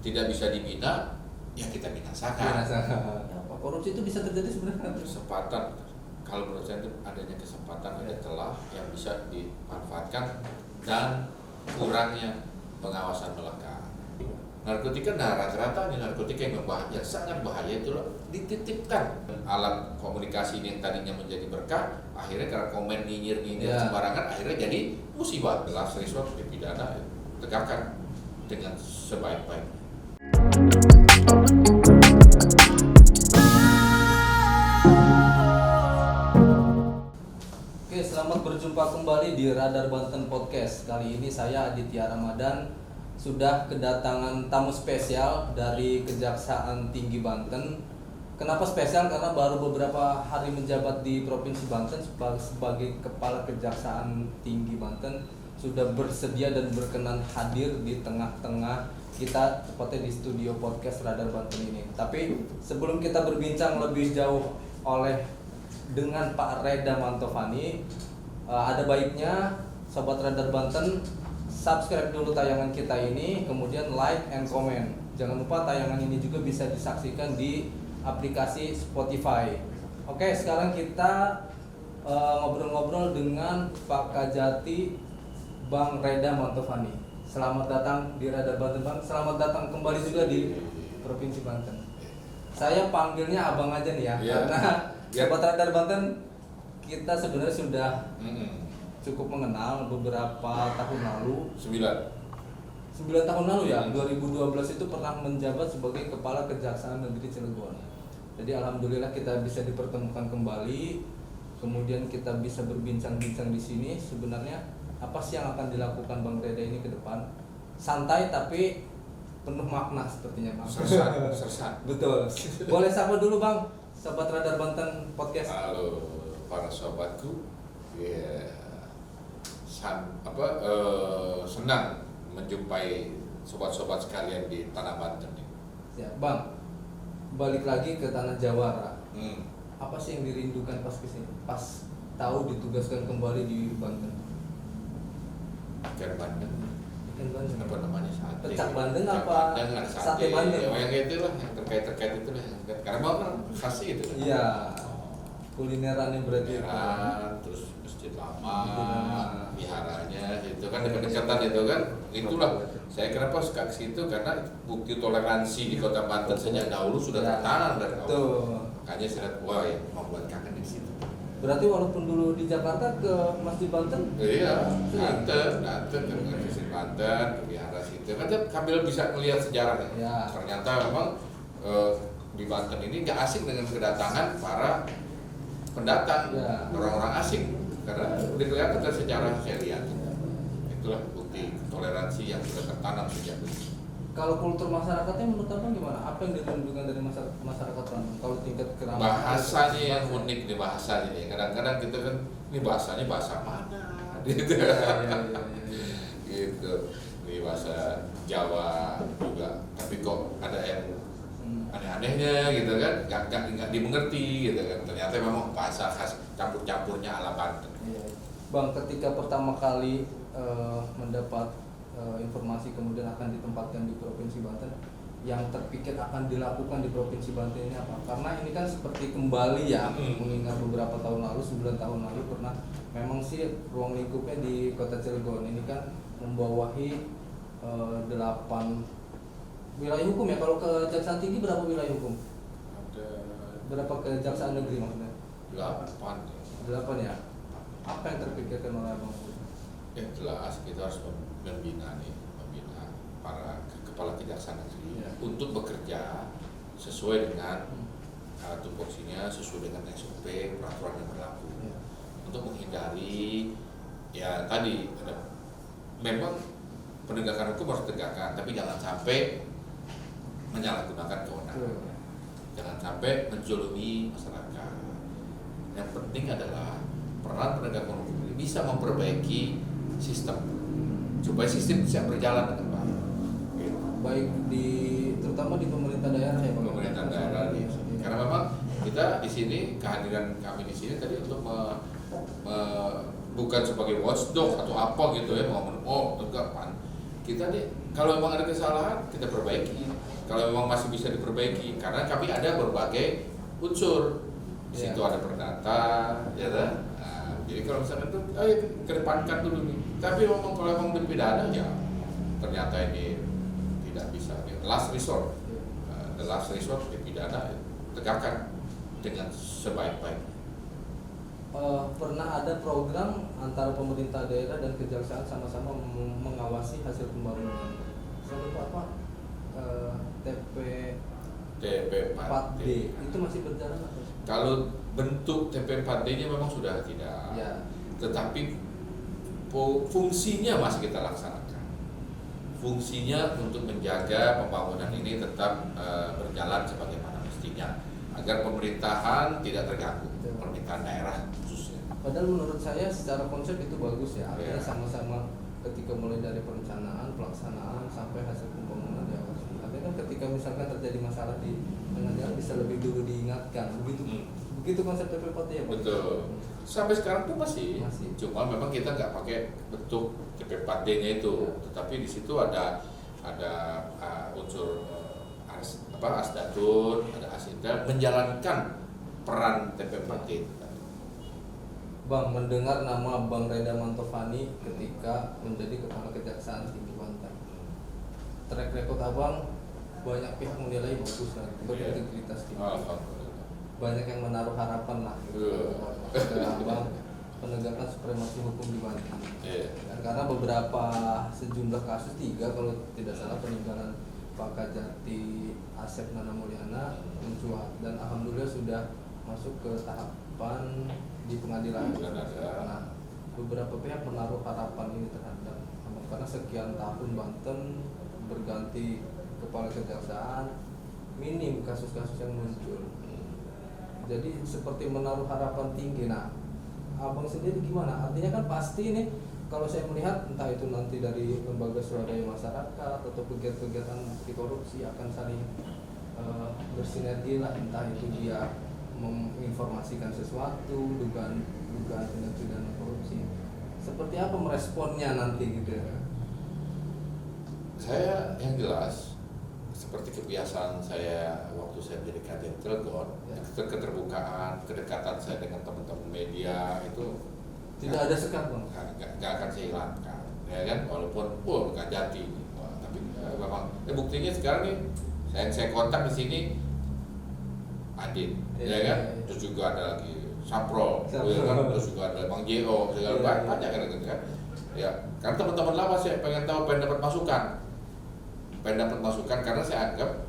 tidak bisa dibina, ya kita binasakan. Apa korupsi itu bisa terjadi sebenarnya? Kesempatan, kalau menurut saya itu adanya kesempatan, ada celah yang bisa dimanfaatkan dan kurangnya pengawasan melekat. Narkotika, rata-rata narkotika yang berbahaya, sangat bahaya itu loh, dititipkan. Alat komunikasi ini yang tadinya menjadi berkah, akhirnya karena komen nyinyir sembarangan, akhirnya jadi musibah. Last resort dipidana, tegakkan dengan sebaik-baiknya. Oke, selamat berjumpa kembali di Radar Banten Podcast. Kali ini saya Aditya Ramadan sudah kedatangan tamu spesial dari Kejaksaan Tinggi Banten. Kenapa spesial? Karena baru beberapa hari menjabat di Provinsi Banten sebagai Kepala Kejaksaan Tinggi Banten, sudah bersedia dan berkenan hadir di tengah-tengah kita, tepatnya di studio podcast Radar Banten ini. Tapi sebelum kita berbincang lebih jauh dengan Pak Reda Mantovani, ada baiknya Sobat Radar Banten subscribe dulu tayangan kita ini, kemudian like and comment. Jangan lupa tayangan ini juga bisa disaksikan di aplikasi Spotify. Oke, sekarang kita ngobrol-ngobrol dengan Pak Kajati Bang Reda Mantovani. Selamat datang di Radar Banten, Bang. Selamat datang kembali juga di Provinsi Banten. Saya panggilnya Abang aja nih ya, karena Sobat Radar Banten kita sebenarnya sudah cukup mengenal beberapa tahun lalu. 9 tahun lalu ya, 2012 itu pernah menjabat sebagai Kepala Kejaksaan Negeri Cilegon. Jadi alhamdulillah kita bisa dipertemukan kembali. Kemudian kita bisa berbincang-bincang di sini. Sebenarnya apa sih yang akan dilakukan Bang Reda ini ke depan? Santai tapi penuh makna sepertinya, Bang. Sersan. Betul. Boleh sapa dulu, Bang. Sobat Radar Banten Podcast. Halo para sobatku. Senang menjumpai sobat-sobat sekalian di tanah Banten ini. Ya, Bang. Balik lagi ke tanah Jawara. Apa sih yang dirindukan pas kesini? Pas tahu ditugaskan kembali di Banten? Ikan bandeng. Apa namanya, sate? Pecak bandeng apa? Bandeng, sate bandeng. Yang itu lah, yang terkait itu lah. Karena mau kan khas itu. Iya. Kulinerannya berarti. Terus masjid lama, viharanya itu kan dekat-dekatan itu kan. Itulah saya kenapa suka ke situ, karena bukti toleransi di Kota Banten sejak dahulu sudah tertanam dari awal. Makanya saya lihat, wah ya, membuat kangen di situ. Berarti walaupun dulu di Jakarta ke Masjid Banten? Iya, datang ke Masjid Banten, ke vihara situ. Kan sambil bisa melihat sejarahnya. Ya. Ternyata memang di Banten ini nggak asing dengan kedatangan para pendatang, orang-orang asing, karena udah kelihatan dari sejarah saya lihat. Itulah bukti toleransi yang sudah tertanam sejak dulu. Kalau kultur masyarakatnya menurut Abang gimana? Apa yang dirindukan dari masyarakat Banten? Kalau tingkat keramahan, bahasanya yang unik nih bahasanya. Kadang-kadang kita kan ini bahasanya bahasa mana? Gitu. Gitu. Ini bahasa Jawa juga, tapi kok ada yang aneh-anehnya gitu kan, nggak dimengerti gitu kan. Ternyata memang bahasa khas campur-campurnya ala Banten. Bang, ketika pertama kali mendapat informasi kemudian akan ditempatkan di Provinsi Banten, yang terpikir akan dilakukan di Provinsi Banten ini apa? Karena ini kan seperti kembali ya, mengingat beberapa tahun lalu, 9 tahun lalu pernah, memang sih ruang lingkupnya di Kota Cilegon ini kan membawahi 8 wilayah hukum ya. Kalau Kejaksaan Tinggi berapa wilayah hukum? Ada Berapa Kejaksaan Negeri maksudnya? 8 ya. Apa yang terpikirkan oleh Abang? Yang jelas kita harus membina para kepala kejaksaan negeri untuk bekerja sesuai dengan tupoksinya, sesuai dengan SOP, peraturan yang berlaku, untuk menghindari ya tadi memang penegakan hukum harus ditegakkan, tapi jangan sampai menyalahgunakan kewenangan, jangan sampai menjolimi masyarakat. Yang penting adalah peran penegakan hukum ini bisa memperbaiki sistem supaya sistem bisa berjalan dengan baik. Baik terutama di pemerintah daerah ya, pemerintah daerah. Karena memang kita di sini, kehadiran kami di sini tadi untuk bukan sebagai watchdog atau apa gitu ya, mau tegakkan, kita nih kalau memang ada kesalahan kita perbaiki, kalau memang masih bisa diperbaiki, karena kami ada berbagai unsur di situ, ada perdata, ya kan? Nah, jadi kalau misalnya itu, ayo kedepankan dulu nih. Tapi memang kalau memang dipidana ya ternyata ini tidak bisa. Last resort, the last resort dipidana, tegakkan dengan sebaik-baiknya. Pernah ada program antara pemerintah daerah dan kejaksaan sama-sama mengawasi hasil pembangunan. Saya lupa apa? TP 4D itu masih berjalan atau? Kalau bentuk TP 4D-nya memang sudah tidak, Ya. Tetapi fungsinya masih kita laksanakan. Fungsinya untuk menjaga pembangunan ini tetap berjalan sebagaimana mestinya, agar pemerintahan tidak terganggu, pemerintahan daerah khususnya. Padahal menurut saya secara konsep itu bagus ya, artinya Ya. sama-sama ketika mulai dari perencanaan, pelaksanaan sampai hasil pembangunan diawasi. Artinya kan ketika misalkan terjadi masalah di tengah jalan bisa lebih dulu diingatkan, begitu konsep TP4 ya Pak? Betul. Sampai sekarang pun masih. Masih. Cuma memang kita nggak pakai bentuk TP4D-nya itu, tetapi di situ ada unsur asdatur, ada asintel menjalankan peran TP4D itu. Bang, mendengar nama Bang Reda Mantovani ketika menjadi Kepala Kejaksaan Tinggi Banten. Track record Abang banyak pihak menilai bagus lah, berintegritas tinggi. Alhamdulillah. Banyak yang menaruh harapan lah ke Abang penegakan supremasi hukum di Banten. Karena beberapa sejumlah kasus 3 kalau tidak salah peninggalan Pak Kajati Asep Nana Mulyana mencuat dan alhamdulillah sudah masuk ke tahapan di pengadilan. Nah, beberapa pihak menaruh harapan ini terhadap Abang karena sekian tahun Banten berganti kepala kejaksaan, minim kasus-kasus yang muncul. Jadi seperti menaruh harapan tinggi. Nah, Abang sendiri gimana? Artinya kan pasti nih kalau saya melihat entah itu nanti dari lembaga swadaya masyarakat atau kegiatan-kegiatan anti korupsi akan saling bersinergi lah, entah itu dia menginformasikan sesuatu, dugaan tindak pidana korupsi. Seperti apa meresponnya nanti gitu ya? Saya yang jelas seperti kebiasaan saya waktu saya menjadi Kadin Cilegon, keterbukaan, kedekatan saya dengan teman-teman media itu tidak ada sekat Bang. Nggak akan saya hilangkan, ya kan, walaupun nggak jadi. Tapi memang buktinya sekarang nih saya kontak di sini Adin, ya kan, terus juga ada lagi Sapro, ya kan? Terus juga ada Bang Jo, segala banyak kan, kan, ya, karena teman-teman lama saya pengen tahu, pengen dapat masukan, karena saya anggap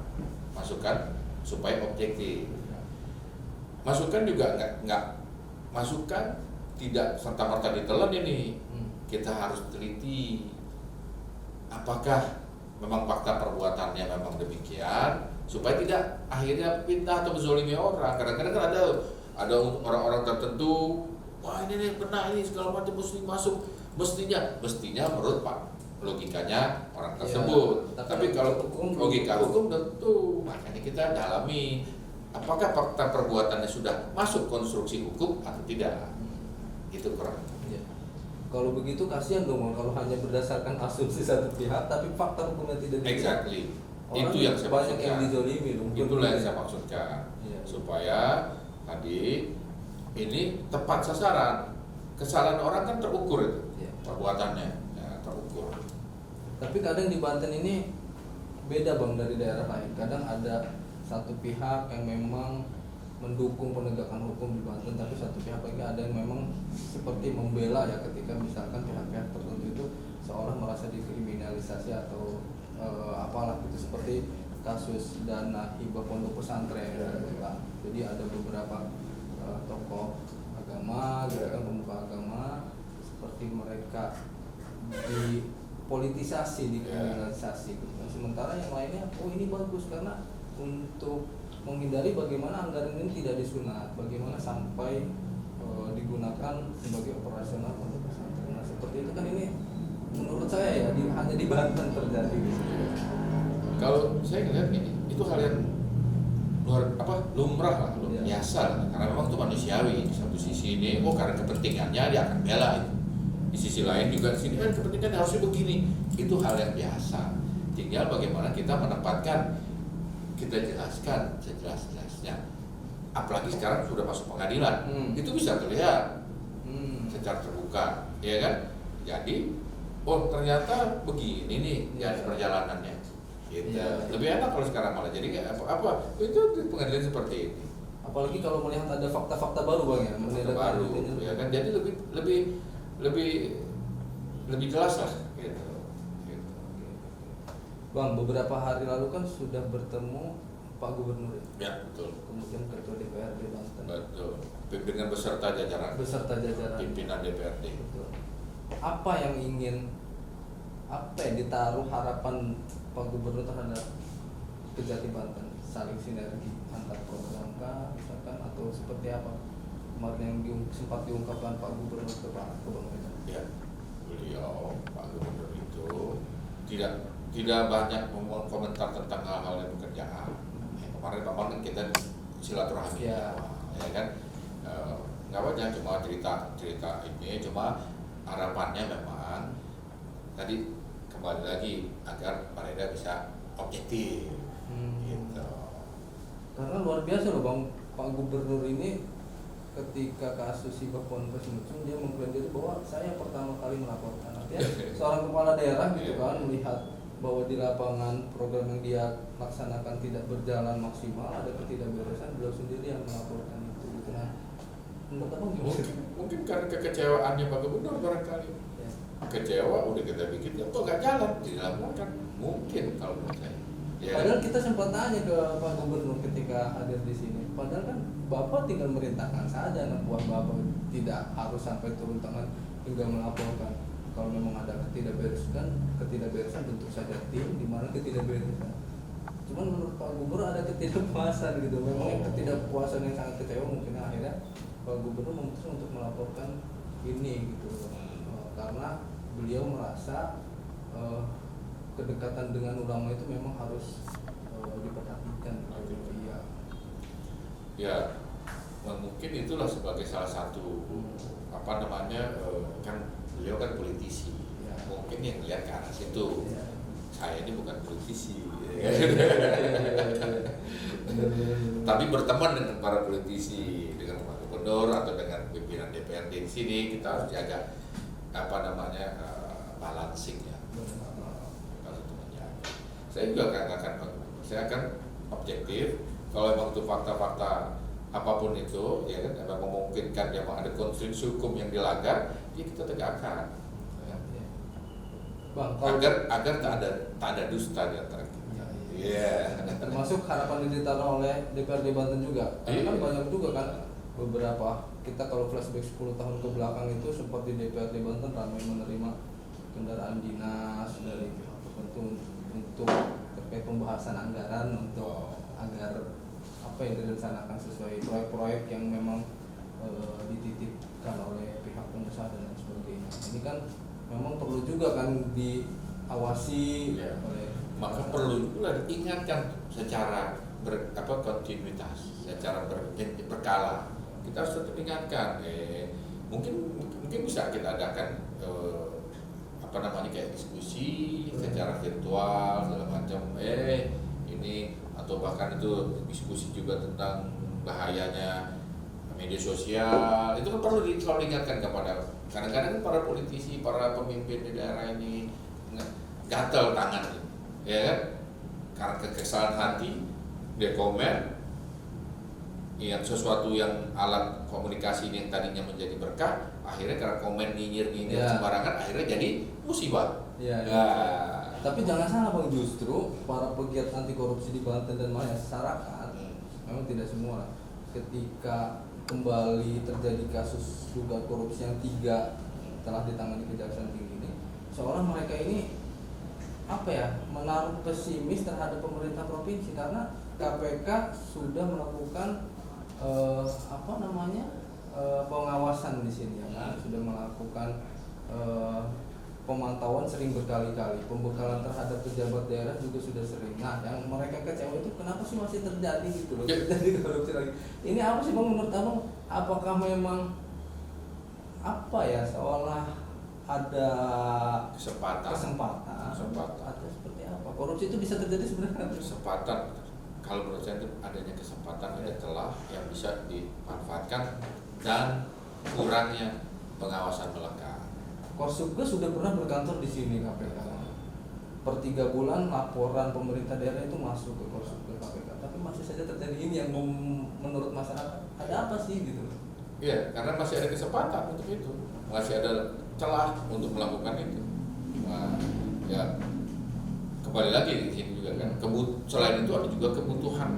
masukan supaya objektif. Masukan juga nggak masukan tidak serta-merta ditelan ini. Kita harus teliti apakah memang fakta perbuatannya memang demikian, supaya tidak akhirnya fitnah atau menzolimi orang. Kadang-kadang kan ada orang-orang tertentu, wah ini benar, ini segala macam mesti masuk, mestinya menurut Pak logikanya orang tersebut. Ya, tapi kalau logika hukum tentu makanya kita dalami apakah fakta perbuatannya sudah masuk konstruksi hukum atau tidak. Itu kurang. Ya. Kalau begitu kasihan dong kalau hanya berdasarkan asumsi satu pihak tapi fakta hukumnya tidak dilihat. Exactly. Orang itu yang saya banyak maksudkan. Yang dizolimi dong. Itulah yang saya maksudkan. Ya. Supaya tadi ini tepat sasaran. Kesalahan orang kan terukur itu. Ya. Perbuatannya ya, terukur. Tapi kadang di Banten ini beda Bang dari daerah lain. Kadang ada satu pihak yang memang mendukung penegakan hukum di Banten, tapi satu pihak lagi ada yang memang seperti membela ya ketika misalkan pihak-pihak tertentu itu seolah merasa dikriminalisasi atau apalah gitu, seperti kasus dana hibah pondok pesantren gitu kan. Jadi ada beberapa tokoh agama gitu kan, pemuka agama seperti mereka dipolitisasi, dikriminalisasi gitu kan. Sementara yang lainnya ini bagus karena untuk menghindari bagaimana anggaran ini tidak disunat, bagaimana sampai digunakan sebagai operasional pondok pesantren. Nah, seperti itu kan ini menurut saya ya hanya di Banten terjadi. Kalau saya lihat ini itu hal yang lumrah lah, biasa lah, karena memang itu manusiawi. Di satu sisi ini, karena kepentingannya dia akan bela itu. Di sisi lain juga di sini kan kepentingan harusnya begini. itu hal yang biasa. Tinggal bagaimana kita menempatkan, kita jelaskan sejelas-jelasnya. Apalagi sekarang sudah masuk pengadilan, itu bisa terlihat secara terbuka, ya kan? Jadi, oh ternyata begini nih ya perjalanannya. Gitu. Lebih enak kalau sekarang malah jadi apa itu di pengadilan seperti ini. Apalagi kalau melihat ada fakta-fakta baru bang ya, fakta baru, ya kan? Jadi lebih jelas lah. Gitu. Bang, beberapa hari lalu kan sudah bertemu Pak Gubernur. Ya betul. Kemudian Ketua DPRD Banten. Betul. Pimpinan beserta jajaran. Pimpinan DPRD. Betul. Apa yang ditaruh harapan Pak Gubernur terhadap Kejati Banten, saling sinergi antar program kah, misalkan atau seperti apa kemarin yang sempat diungkapkan Pak Gubernur ke Pak Gubernur? Ya, beliau Pak Gubernur itu tidak banyak komentar tentang hal-hal yang pekerjaan. Kemarin kan kita silaturahmi, ya kan, nggak banyak, cuma cerita ini, cuma harapannya memang tadi kembali lagi agar mereka bisa objektif, gitu. Karena luar biasa loh bang, Pak Gubernur ini ketika kasus Hibah Ponpes muncul dia mengklaim diri bahwa saya pertama kali melaporkan. Artinya seorang kepala daerah gitu kan melihat bahwa di lapangan program yang dia laksanakan tidak berjalan maksimal, ada ketidakberesan, beliau sendiri yang melaporkan itu gitu. Nah, menurut abang gimana? Mungkin karena kekecewaannya Pak Gubernur barangkali. Kecewa udah kita bikin kok gak jalan, dilaporkan mungkin kalau menurut saya. Ya. Padahal kita sempat tanya ke Pak Gubernur ketika hadir di sini. Padahal kan Bapak tinggal merintahkan saja, anak buah Bapak tidak harus sampai turun tangan hingga melaporkan. Kalau memang ada ketidakberesan bentuk saja tim di mana ketidakberesan. Cuman menurut Pak Gubernur ada ketidakpuasan gitu. Memang ketidakpuasan yang sangat kecewa mungkin akhirnya Pak Gubernur memutuskan untuk melaporkan ini gitu. Karena beliau merasa kedekatan dengan ulama itu memang harus diperhatikan gitu. Ya, mungkin itulah sebagai salah satu kan beliau kan politisi, mungkin yang lihat ke arah situ. Saya ini bukan politisi, tapi berteman dengan para politisi, dengan Pak Gubernur atau dengan pimpinan DPRD di sini kita harus jaga balancing ya. Saya juga saya akan objektif. Kalau memang itu fakta-fakta apapun itu, ya kan, memang memungkinkan memang ada konstruksi hukum yang dilanggar, ya kita tegakkan. Ya. Bang, agar tak ada dusta di antara kita. Iya. Termasuk harapan yang ditaruh oleh DPRD Banten juga. Karena kan banyak juga kan beberapa kita kalau flashback 10 tahun ke belakang itu sempat di DPRD Banten ramai menerima kendaraan dinas dari pihak tertentu untuk terkait pembahasan anggaran untuk agar apa yang direncanakan sesuai proyek-proyek yang memang dititipkan oleh pihak pengusaha dan lain sebagainya. Ini kan memang perlu juga kan diawasi oleh, maka perlu juga diingatkan secara kontinuitas, secara berkala. Kita harus tetap ingatkan. Mungkin bisa kita adakan kayak diskusi secara virtual segala macam. Ini atau bahkan itu diskusi juga tentang bahayanya media sosial. Itu kan perlu selalu diingatkan kepada kadang-kadang para politisi, para pemimpin di daerah ini gatal tangan, ya kan? Karena kekesalan hati dia komen yang sesuatu yang alat komunikasi ini yang tadinya menjadi berkah, akhirnya karena komen nyinyir sembarangan akhirnya jadi musibah. Tapi jangan salah bang, justru para pegiat anti korupsi di Banten dan masyarakat memang tidak semua ketika kembali terjadi kasus dugaan korupsi yang 3 telah ditangani Kejaksaan Tinggi ini, seolah mereka ini menaruh pesimis terhadap pemerintah provinsi karena KPK sudah melakukan pengawasan di sini, ya kan? Sudah melakukan pemantauan sering berkali-kali, pembekalan terhadap pejabat daerah juga sudah sering. Nah, yang mereka kecewa itu kenapa sih masih terjadi gitu loh, terjadi korupsi lagi. Ini apa sih bang menurut abang? Apakah memang seolah ada kesempatan. atau seperti apa? Korupsi itu bisa terjadi sebenarnya. Kesempatan, kalau menurut saya itu adanya kesempatan, ada celah yang bisa dimanfaatkan dan kurangnya pengawasan melekat. Korsubga sudah pernah berkantor di sini KPK. Per 3 bulan laporan pemerintah daerah itu masuk ke Korsubga KPK, tapi masih saja terjadi ini yang menurut masyarakat ada apa sih gitu? Iya, karena masih ada kesempatan untuk itu, masih ada celah untuk melakukan itu. Nah, ya kembali lagi di sini juga kan, selain itu ada juga kebutuhan.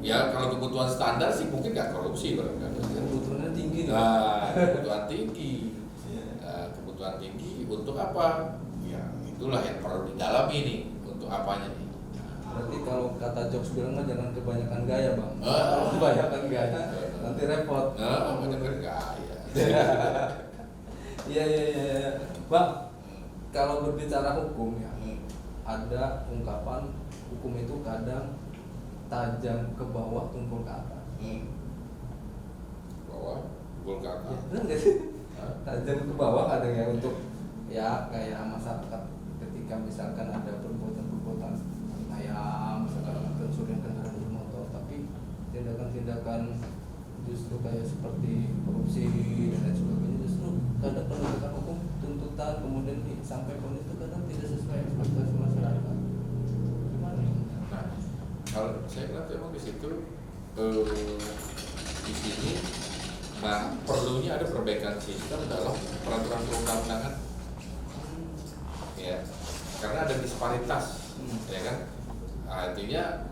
Ya kalau kebutuhan standar sih mungkin nggak korupsi barangkali. Kebutuhannya tinggi. Nah, kebutuhan tinggi. Kebutuhan tinggi untuk apa? Ya itulah yang perlu didalami nih, untuk apanya nih. Berarti kalau kata Jokes bilang mah jangan kebanyakan gaya bang. Kalau kebanyakan gaya nanti repot. Kebanyakan gaya. Iya. Bang, kalau berbicara hukum ya, ada ungkapan hukum itu kadang tajam ke bawah, tumpul ke atas. Bawah, tumpul ke atas. Ya, benar nggak sih? Tajam ke bawah kadang ya, untuk ya kayak masyarakat ketika misalkan ada perbuatan kayak misalkan pencurian kendaraan bermotor, tapi tindakan-tindakan justru kayak seperti korupsi dan lain sebagainya, justru kadang penegakan hukum, tuntutan kemudian sampai ponis itu kadang tidak sesuai ekspektasi masyarakat. Gimana? Nah, kalau saya lihat memang di situ di sini, nah perlunya ada perbaikan sistem dalam peraturan perundang-undangan. Ya, karena ada disparitas, ya kan? Artinya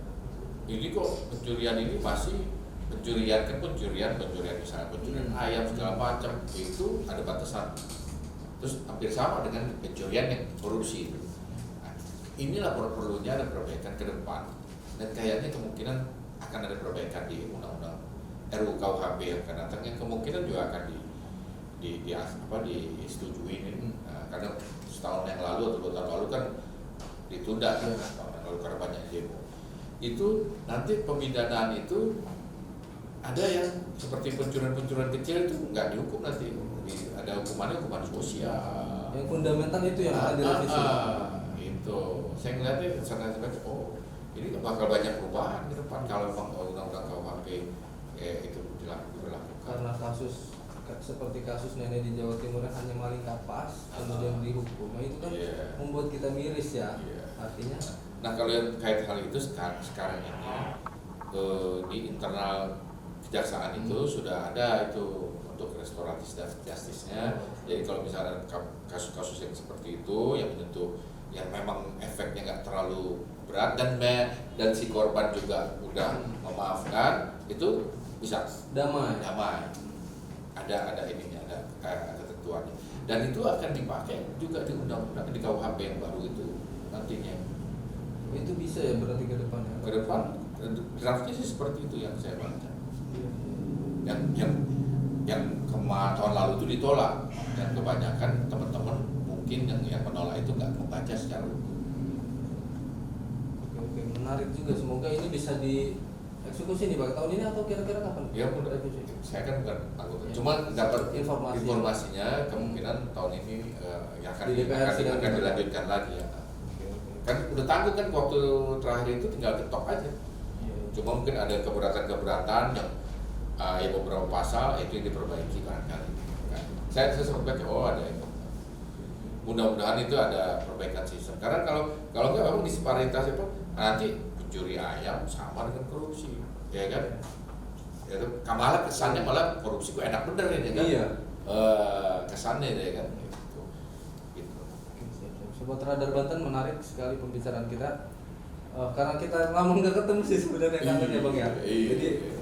ini kok pencurian ini masih pencurian misalnya pencurian ayam segala macam, itu ada batasan. Terus hampir sama dengan pencurian yang korupsi. Nah, inilah perlunya ada perbaikan ke depan, dan kayaknya kemungkinan akan ada perbaikan di undang-undang RUU KUHP yang akan datang, yang kemungkinan juga akan disetujui ini. Nah, karena setahun yang lalu atau 2 tahun lalu kan ditunda kan, setahun yang lalu karena banyak demo. Itu nanti pemindanaan itu ada yang seperti pencurian kecil itu nggak dihukum nanti, ada hukuman sosial. Yang fundamental itu yang akan direvisi. Itu saya ngeliatnya sebenarnya, ini bakal banyak perubahan ke depan kalau memang undang-undang KUHP itu diberlakukan. Karena kasus seperti kasus nenek di Jawa Timur yang hanya maling kapas kemudian dihukum, nah, itu kan membuat kita miris ya. Artinya, nah kalau yang kait hal itu sekarang ini di internal kejaksaan itu sudah ada itu untuk restoratif justice-nya. Jadi kalau misalnya kasus-kasus yang seperti itu yang menyentuh, yang memang efeknya nggak terlalu berat dan si korban juga udah memaafkan, itu bisa damai. Ada ininya, ada ketentuannya, dan itu akan dipakai juga di undang-undang di KUHP yang baru itu nantinya. Itu bisa ya berarti ke depan ya? Ke depan draftnya sih seperti itu yang saya baca. Yang tahun lalu itu ditolak, dan kebanyakan teman-teman mungkin yang menolak itu nggak membaca secara utuh. Oke, menarik juga. Semoga ini bisa dieksekusi nih Pak tahun ini atau kira-kira kapan? Ya benar. Saya kan bukan anggota, cuma dapat informasinya kemungkinan tahun ini yang akan dilanjutkan lagi ya. Kan udah tanggung kan, waktu terakhir itu tinggal ketok aja. Cuma mungkin ada keberatan yang ya beberapa pasal itu yang diperbaiki barangkali. Kan? Saya sempat baca ada itu. Mudah-mudahan itu ada perbaikan sistem. Karena kalau nggak memang disparitas itu nanti pencuri ayam sama dengan korupsi, ya kan? Ya itu malah kesannya malah korupsi kok enak bener ya kan? Iya. Kesannya ya kan. Gitu. Sobat Radar Banten, menarik sekali pembicaraan kita. Karena kita lama nggak ketemu sih sebenarnya kangennya Bang ya. Jadi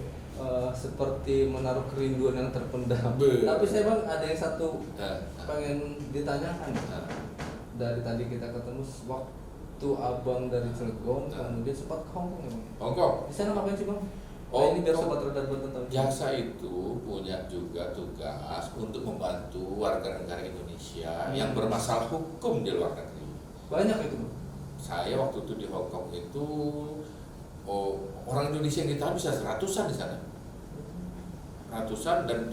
seperti menaruh kerinduan yang terpendam. Tapi saya Bang ada yang satu pengen ditanyakan. Dari tadi kita ketemu waktu Abang dari Cilegon, kemudian sempat ke Hongkong ya Bang? Hongkong. Di sana ngapain sih Bang? Ini biar Sobat Radar Banten tahu. Jaksa itu punya juga tugas untuk membantu warga negara Indonesia yang bermasalah hukum di luar negeri. Banyak itu Bang? Saya waktu itu di Hongkong itu orang Indonesia yang ditahan bisa 100-an di sana. ratusan dan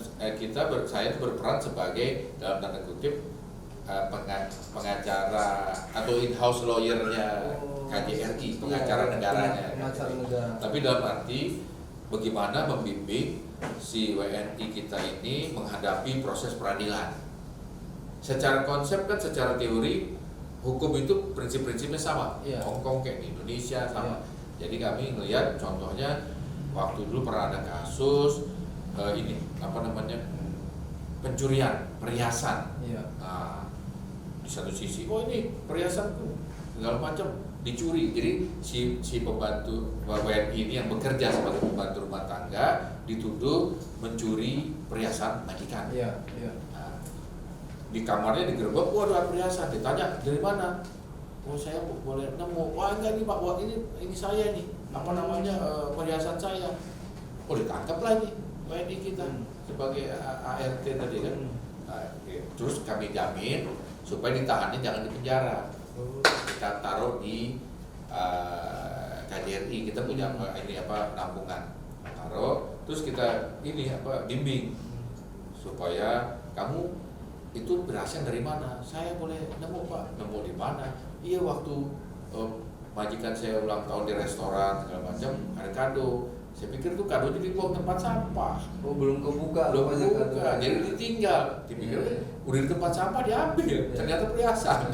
saya berperan sebagai dalam tanda kutip pengacara atau in-house lawyernya KJRI, pengacara negaranya. Pengacara negara. Tapi dalam arti bagaimana membimbing si WNI kita ini menghadapi proses peradilan. Secara konsep kan, secara teori hukum itu prinsip-prinsipnya sama. Hongkong kayak di Indonesia sama. Jadi kami melihat contohnya waktu dulu pernah ada kasus pencurian perhiasan. Nah, di satu sisi, ini perhiasan tuh segala macam dicuri. Jadi si pembantu WNI ini yang bekerja sebagai pembantu rumah tangga dituduh mencuri perhiasan majikan. Nah, di kamarnya digerebek, ada perhiasan. Ditanya dari mana? Saya boleh nemu. Wah enggak nih Pak, ini saya nih. Perhiasan saya. Ditangkap lagi WNI kita sebagai ART tadi kan. Terus kami jamin supaya ditahannya jangan di penjara. Kita taruh di KJRI, kita punya penampungan. Taruh, terus kita bimbing supaya kamu itu berasnya dari mana? Saya boleh nemu Pak, nemu di mana? Iya, waktu majikan saya ulang tahun di restoran segala macam ada kado. Saya pikir tuh kadonya dibuang tempat sampah. Belum kebuka. Jadi ditinggal. Dipikir udah di tempat sampah diambil. Ternyata perhiasan.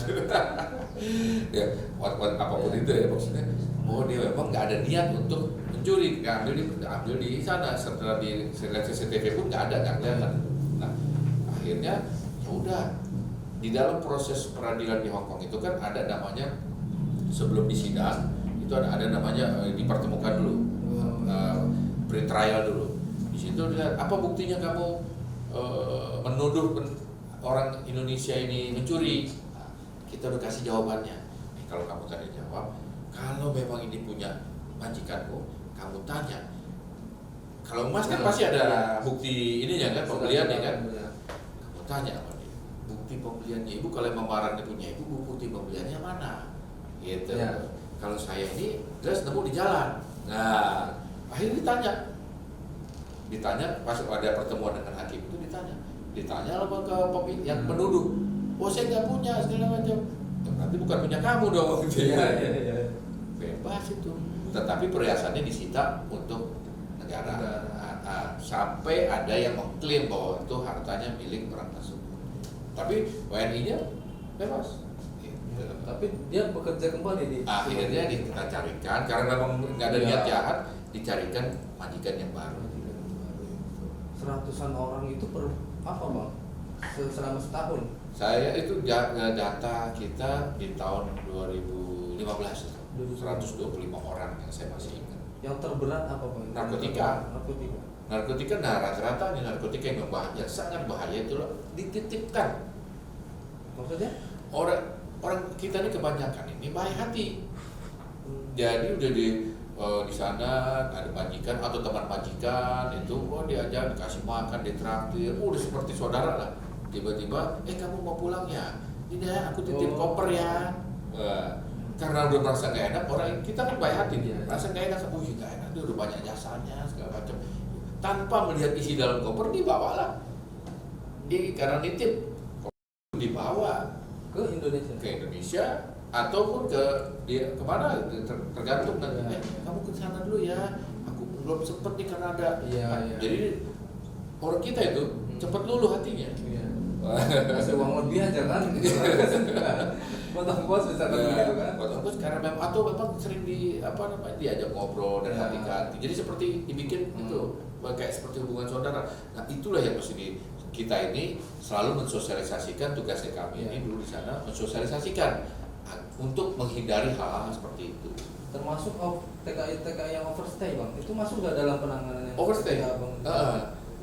Ya, apapun itu ya maksudnya. Dia memang nggak ada niat untuk mencuri, ambil di sana. Setelah di CCTV pun nggak kelihatan. Nah, akhirnya udah di dalam proses peradilan di Hongkong itu kan ada namanya sebelum disidang itu ada namanya dipertemukan dulu, pre-trial dulu. Di situ lihat apa buktinya kamu menuduh orang Indonesia ini mencuri. Nah, kita udah kasih jawabannya. Kalau kamu tadi jawab, kalau memang ini punya majikanmu, kamu tanya. Kalau emas kan pasti ada bukti ininya kan, pembeliannya kan. Kamu tanya apa dia? Bukti pembeliannya ibu, kalau memang barangnya punya ibu, bukti pembeliannya mana? Gitu. Kalau saya ini jelas nemu di jalan. Nah, akhirnya ditanya pas ada pertemuan dengan hakim itu ditanya apa ke yang penuduh. Saya nggak punya segala macam. Berarti bukan punya kamu dong. Bebas itu. Tetapi perhiasannya disita untuk negara. Sampai ada yang mengklaim bahwa itu hartanya milik orang tersebut. Tapi WNI-nya bebas. Tapi dia bekerja kembali di. Akhirnya kita carikan karena memang nggak ada niat jahat, dicarikan majikan yang baru. Seratusan orang itu apa Bang? Selama setahun? Saya itu data kita di tahun 2015 125 orang yang saya masih ingat. Yang terberat apa Bang? Narkotika, rata-rata nih narkotika yang berbahaya, sangat bahaya itu loh, dititipkan. Maksudnya? Orang kita ini kebanyakan ini baik hati. Jadi udah di sana ada majikan atau teman majikan itu diajak, dikasih makan, ditraktir, udah seperti saudara lah. Tiba-tiba kamu mau pulang ya, ini aku titip koper ya. Karena udah merasa gak enak, orang kita kan baik hati dia, merasa gak enak, gak enak, dia udah banyak jasanya segala macam. Tanpa melihat isi dalam koper dibawalah. Karena nitip dibawa ke Indonesia ataupun kemana tergantung nanti. Kamu ke sana dulu ya, aku belum sempet nih karena ada. Jadi orang kita itu cepat luluh hatinya. Kasih uang lebih aja kan. Buat ongkos bisa begitu kan. Buat ongkos karena memang sering diajak ngobrol dan hati-hati. Jadi seperti dibikin itu kayak seperti hubungan saudara. Nah, itulah yang mesti kita ini selalu mensosialisasikan. Tugasnya kami ini dulu di sana mensosialisasikan untuk menghindari hal-hal seperti itu. Termasuk TKI yang overstay Bang, itu masuk nggak dalam penanganan yang overstay?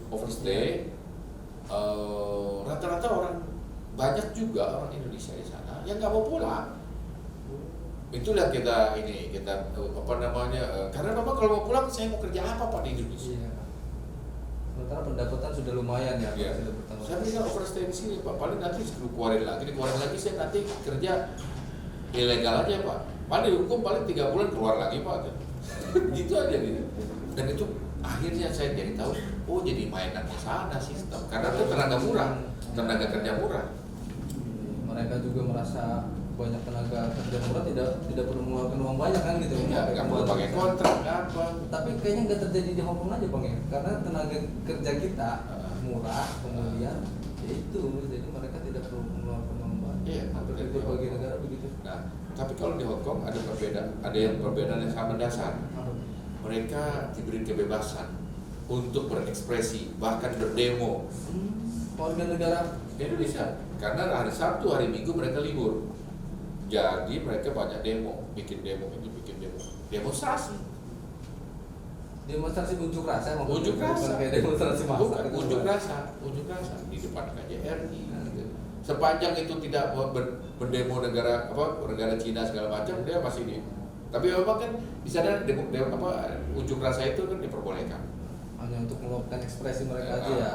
Overstay. Rata-rata orang banyak juga orang Indonesia di sana yang nggak mau pulang. Itulah kita karena memang kalau mau pulang saya mau kerja apa Pak di Indonesia? Sementara pendapatan sudah lumayan ya. Saya bisa overstay di sini Pak, paling nanti dikeluarin lagi saya nanti kerja ilegal aja Pak. Paling dihukum paling 3 bulan keluar lagi Pak. Gitu aja gitu. Dan itu akhirnya saya jadi tahu, oh jadi mainannya sana sistem, karena itu tenaga murah, tenaga kerja murah. Mereka juga merasa banyak tenaga kerja murah tidak perlu mengeluarkan uang banyak kan gitu. Nggak perlu pakai kontrak, nggak apa. Tapi kayaknya nggak terjadi di Hong Kong aja Bang ya, karena tenaga kerja kita murah, kemudian ya itu, jadi mereka tidak perlu mengeluarkan uang banyak. Iya, hampir di berbagai negara begitu. Nah, tapi kalau di Hong Kong ada yang perbedaan yang sangat mendasar. Mereka diberi kebebasan untuk berekspresi, bahkan berdemo. Warga negara Indonesia, karena hari Sabtu, hari Minggu mereka libur. Jadi mereka banyak demo, bikin demo, demonstrasi. Demonstrasi unjuk rasa, Unjuk rasa. bukan kayak demonstrasi massa. Bukan, unjuk rasa di depan KJRI. Gitu. Sepanjang itu tidak berdemo negara Cina segala macam, dia masih di. Tapi memang kan di sana unjuk rasa itu kan diperbolehkan. Hanya untuk meluapkan ekspresi mereka aja ya.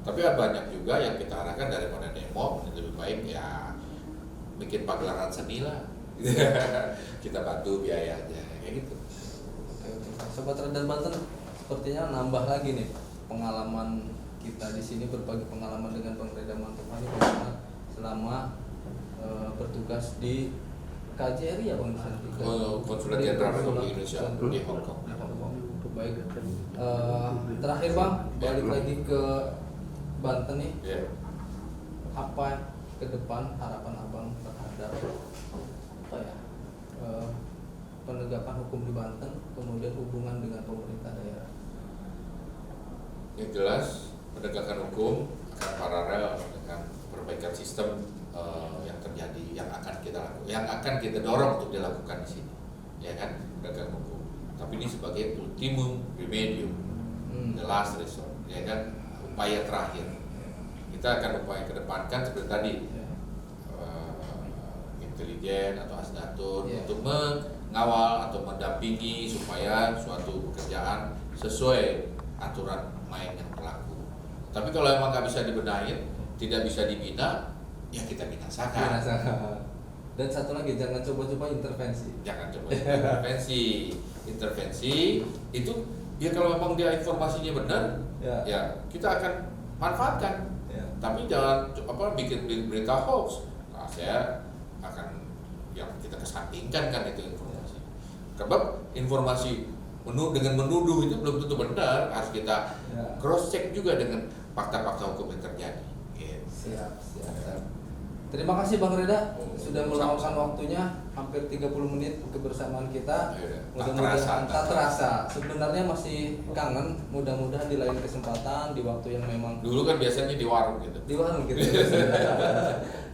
Tapi banyak juga yang kita arahkan daripada demo, lebih baik ya bikin pagelaran seni lah. Kita bantu biayanya kayak gitu. Oke. Sobat Radar Banten, sepertinya nambah lagi nih pengalaman kita di sini, berbagi pengalaman dengan Bang Reda Mantufani selama bertugas di KJRI ya Bang Santi. Konsulat Jenderal Republik Indonesia di Hong Kong. Baik. Terakhir Bang, balik lagi ke Banten nih. Yeah. Apa ke depan harapan Abang terhadap penegakan hukum di Banten, kemudian hubungan dengan pemerintah daerah? Yang jelas penegakan hukum akan paralel dengan perbaikan sistem yang terjadi, yang akan kita dorong untuk dilakukan di sini, ya kan, penegakan hukum. Tapi ini sebagai ultimum remedium, the last resort, ya kan, upaya terakhir. Kita akan upaya kedepankan seperti tadi, intelijen atau asdatur untuk mengawal atau mendampingi supaya suatu pekerjaan sesuai aturan main yang berlaku. Tapi kalau emang nggak bisa dibenahin, tidak bisa dibina, ya kita binasakan. Dan satu lagi, jangan coba-coba intervensi. Jangan coba intervensi itu ya kalau memang dia informasinya benar, ya kita akan manfaatkan. Tapi jangan bikin berita hoax. Nah, saya akan yang kita kesampingkan kan itu informasi. Sebab informasi dengan menuduh itu belum tentu benar, harus kita cross check juga dengan fakta-fakta hukum yang terjadi. Siap. Terima kasih Bang Reda sudah meluangkan waktunya hampir 30 menit kebersamaan kita. Mudah-mudahan tak terasa. Sebenarnya masih kangen, mudah-mudahan di lain kesempatan, di waktu yang memang. Dulu kan biasanya di warung gitu. Di warung gitu.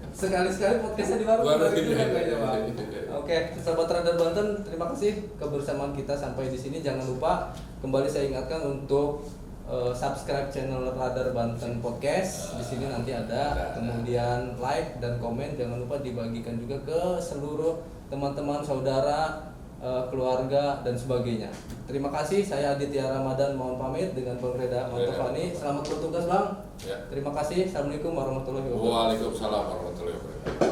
Sekali-sekali podcastnya di warung gitu kan kayaknya Bang. Oke, sahabat Radar Banten, terima kasih kebersamaan kita sampai di sini. Jangan lupa kembali saya ingatkan untuk subscribe channel Radar Banten Podcast. Di sini nanti ada, kemudian like dan komen. Jangan lupa dibagikan juga ke seluruh teman-teman, saudara, keluarga dan sebagainya. Terima kasih. Saya Aditya Ramadan mohon pamit dengan Bang Reda Mantufani. Selamat bertugas Bang. Terima kasih. Assalamualaikum warahmatullahi wabarakatuh. Waalaikumsalam warahmatullahi wabarakatuh.